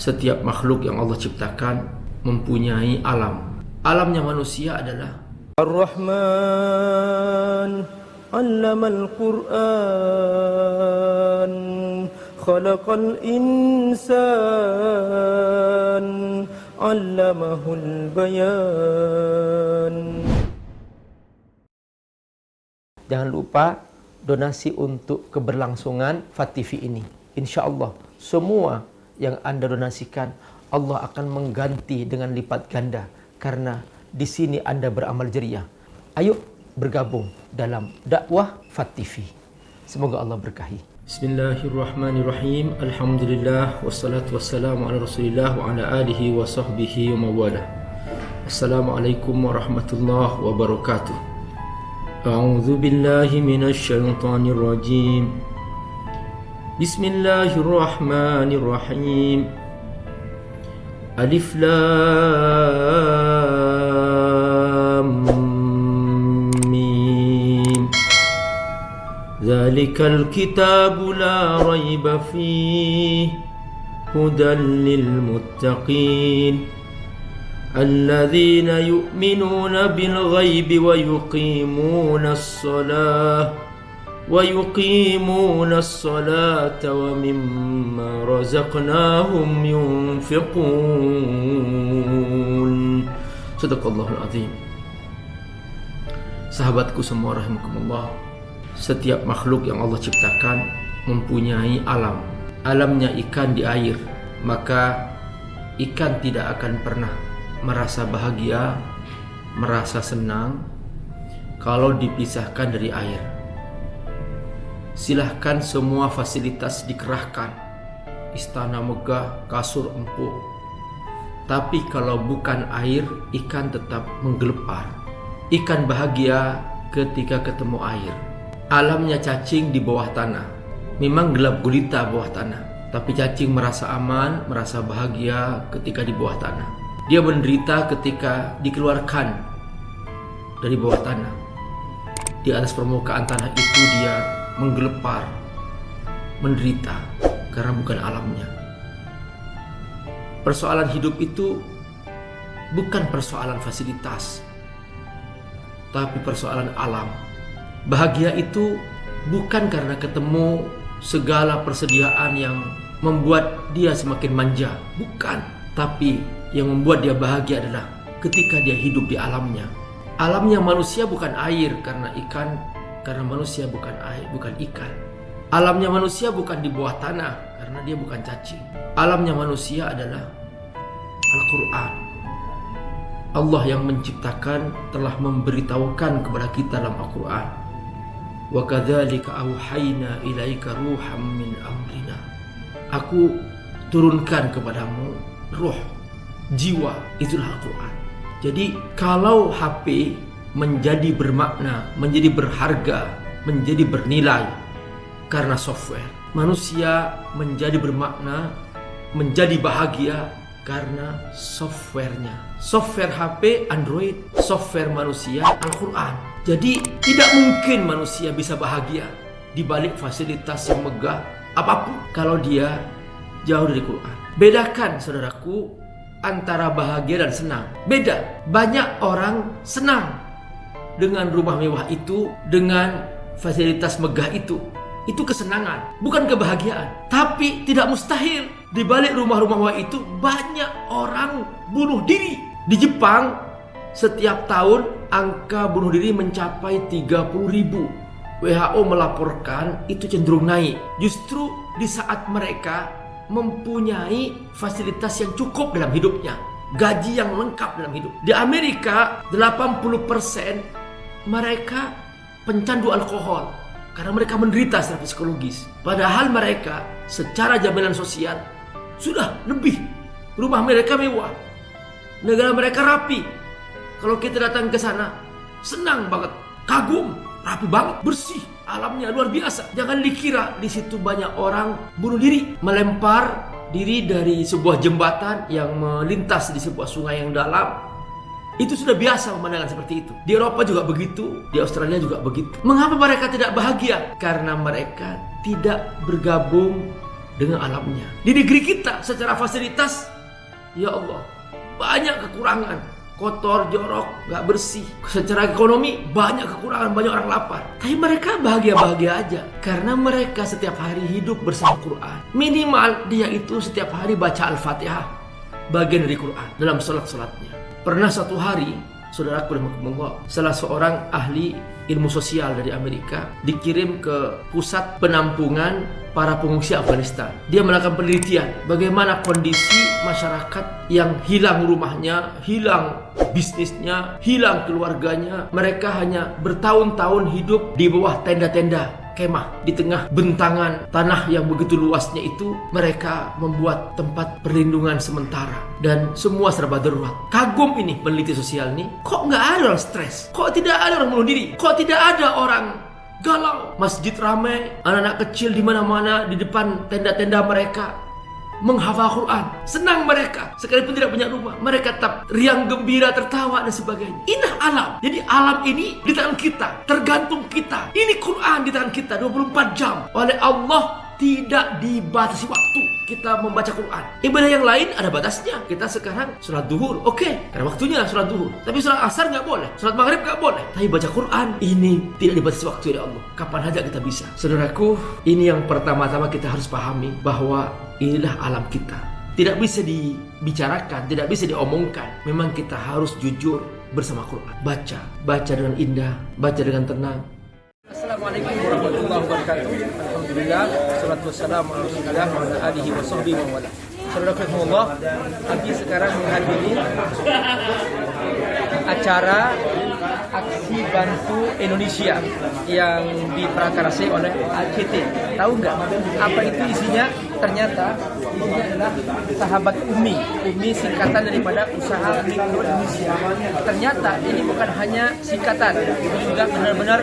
Setiap makhluk yang Allah ciptakan mempunyai alam. Alamnya manusia adalah Ar-Rahman 'allamal Qur'an khalaqal insan 'allamahul bayan. Jangan lupa donasi untuk keberlangsungan FAT-TV ini. Insya Allah semua yang Anda donasikan Allah akan mengganti dengan lipat ganda, karena di sini Anda beramal jariah. Ayo bergabung dalam dakwah FAT-TV. Semoga Allah berkahi. Bismillahirrahmanirrahim. Alhamdulillah wassalatu wassalamu ala Rasulillah wa ala alihi wa sahbihi wa mawalah. Assalamualaikum warahmatullahi wabarakatuh. A'udzu billahi minasy syaithanir rajim. Bismillahirrahmanirrahim. Alif Lam Mim. Dzalikal kitabu la raiba fihi hudan lil muttaqin alladzina yu'minuna bil ghaibi wa yuqimuna as-salata wa mimma razaqnahum yunfiqun. Shadaqallahul azim. Sahabatku semua rahimakumullah, setiap makhluk yang Allah ciptakan mempunyai alam. Alamnya ikan di air, maka ikan tidak akan pernah merasa bahagia, merasa senang kalau dipisahkan dari air. Silahkan semua fasilitas dikerahkan, istana megah, kasur empuk, tapi kalau bukan air, ikan tetap menggelepar. Ikan bahagia ketika ketemu air. Alamnya cacing di bawah tanah, memang gelap gulita bawah tanah, tapi cacing merasa aman, merasa bahagia ketika di bawah tanah. Dia menderita ketika dikeluarkan dari bawah tanah. Di atas permukaan tanah itu dia menggelepar, menderita karena bukan alamnya. Persoalan hidup itu bukan persoalan fasilitas, tapi persoalan alam. Bahagia itu bukan karena ketemu segala persediaan yang membuat dia semakin manja, bukan. Tapi yang membuat dia bahagia adalah ketika dia hidup di alamnya. Alamnya manusia bukan air karena manusia bukan air, bukan ikan. Alamnya manusia bukan di bawah tanah karena dia bukan cacing. Alamnya manusia adalah Al-Quran. Allah yang menciptakan telah memberitahukan kepada kita dalam Al-Quran. Wa kadzalika auhayna ilaika ruham min amrina. Aku turunkan kepadamu ruh, jiwa, itulah Al-Quran. Jadi kalau HP menjadi bermakna, menjadi berharga, menjadi bernilai karena software. Manusia menjadi bermakna, menjadi bahagia karena softwarenya. Software HP Android, software manusia Al-Quran. Jadi tidak mungkin manusia bisa bahagia di balik fasilitas yang megah apapun kalau dia jauh dari Quran. Bedakan saudaraku antara bahagia dan senang. Beda. Banyak orang senang dengan rumah mewah itu, dengan fasilitas megah itu. Itu kesenangan, bukan kebahagiaan. Tapi tidak mustahil di balik rumah-rumah mewah itu banyak orang bunuh diri. Di Jepang setiap tahun angka bunuh diri mencapai 30.000. WHO melaporkan itu cenderung naik. Justru di saat mereka mempunyai fasilitas yang cukup dalam hidupnya, gaji yang lengkap dalam hidup. Di Amerika 80% mereka pencandu alkohol karena mereka menderita secara psikologis. Padahal mereka secara jaminan sosial sudah lebih. Rumah mereka mewah, negara mereka rapi. Kalau kita datang ke sana, senang banget, kagum, rapi banget, bersih, alamnya luar biasa. Jangan dikira di situ banyak orang bunuh diri, melempar diri dari sebuah jembatan yang melintas di sebuah sungai yang dalam. Itu sudah biasa pemandangan seperti itu. Di Eropa juga begitu, di Australia juga begitu. Mengapa mereka tidak bahagia? Karena mereka tidak bergabung dengan alamnya. Di negeri kita secara fasilitas, ya Allah, banyak kekurangan, kotor, jorok, gak bersih. Secara ekonomi banyak kekurangan, banyak orang lapar. Tapi mereka bahagia-bahagia aja karena mereka setiap hari hidup bersama Quran. Minimal dia itu setiap hari baca Al-Fatihah, bagian dari Quran dalam sholat-sholatnya. Pernah suatu hari, saudaraku dan salah seorang ahli ilmu sosial dari Amerika dikirim ke pusat penampungan para pengungsi Afghanistan. Dia melakukan penelitian bagaimana kondisi masyarakat yang hilang rumahnya, hilang bisnisnya, hilang keluarganya. Mereka hanya bertahun-tahun hidup di bawah tenda-tenda kemah di tengah bentangan tanah yang begitu luasnya itu. Mereka membuat tempat perlindungan sementara dan semua serba darurat. Kagum ini peneliti sosial ini, kok nggak ada orang stres, kok tidak ada orang bunuh diri, kok tidak ada orang galau. Masjid ramai, anak-anak kecil di mana-mana di depan tenda-tenda mereka menghafal Quran. Senang mereka, sekalipun tidak punya rumah, mereka tetap riang gembira, tertawa dan sebagainya. Indah alam. Jadi alam ini di tangan kita, tergantung kita. Ini Quran di tangan kita 24 jam. Oleh Allah tidak dibatasi waktu kita membaca Quran. Ibadah yang lain ada batasnya. Kita sekarang sholat duhur, oke, karena waktunya sholat duhur. Tapi sholat asar nggak boleh, sholat maghrib nggak boleh. Tapi baca Quran ini tidak dibatasi waktu oleh Allah. Kapan saja kita bisa. Saudaraku, ini yang pertama-tama kita harus pahami, bahwa inilah alam kita. Tidak bisa dibicarakan, tidak bisa diomongkan. Memang kita harus jujur bersama Quran. Baca dengan indah, baca dengan tenang. Assalamualaikum warahmatullahi wabarakatuh. Alhamdulillah, salatu wassalamu ala Rasulillah wa ala alihi wa sahbihi wa wala. Saudara-saudara, kami sekarang menghadiri acara aksi bantu Indonesia yang diprakarsai oleh ACT. Tahu nggak apa itu isinya? Ternyata isinya adalah sahabat Umi. Umi singkatan daripada Usaha Mikro Indonesia. Ternyata ini bukan hanya singkatan, itu juga benar-benar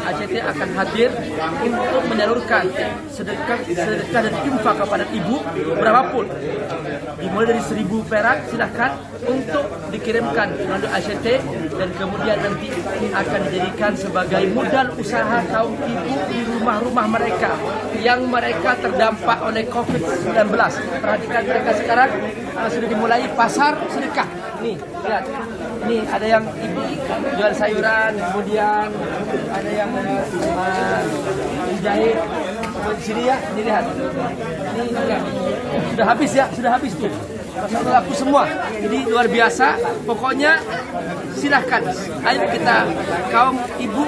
ACT akan hadir untuk menyalurkan sedekah dan infak kepada ibu berapapun. Dimulai dari 1.000 perak, silahkan untuk dikirimkan melalui ACT dan kemudian nanti akan dijadikan sebagai modal usaha kaum ibu di rumah-rumah mereka yang mereka terdampak oleh COVID-19. Perhatikan mereka sekarang sudah dimulai pasar sedekah. Nih, lihat. Ini ada yang ibu jual sayuran, kemudian ada yang jahit. Di sini ya, ini lihat. Ini enggak. Sudah habis ya, sudah habis tuh. Masalah laku semua. Jadi luar biasa. Pokoknya silahkan. Ayo kita kaum ibu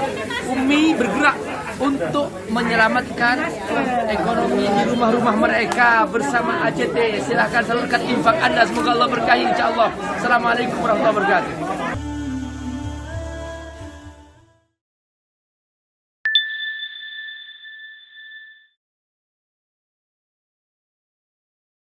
Umi bergerak untuk menyelamatkan ekonomi di rumah-rumah mereka bersama ACT. Silahkan salurkan infak Anda. Semoga Allah berkahi, insya Allah. Assalamualaikum warahmatullahi wabarakatuh.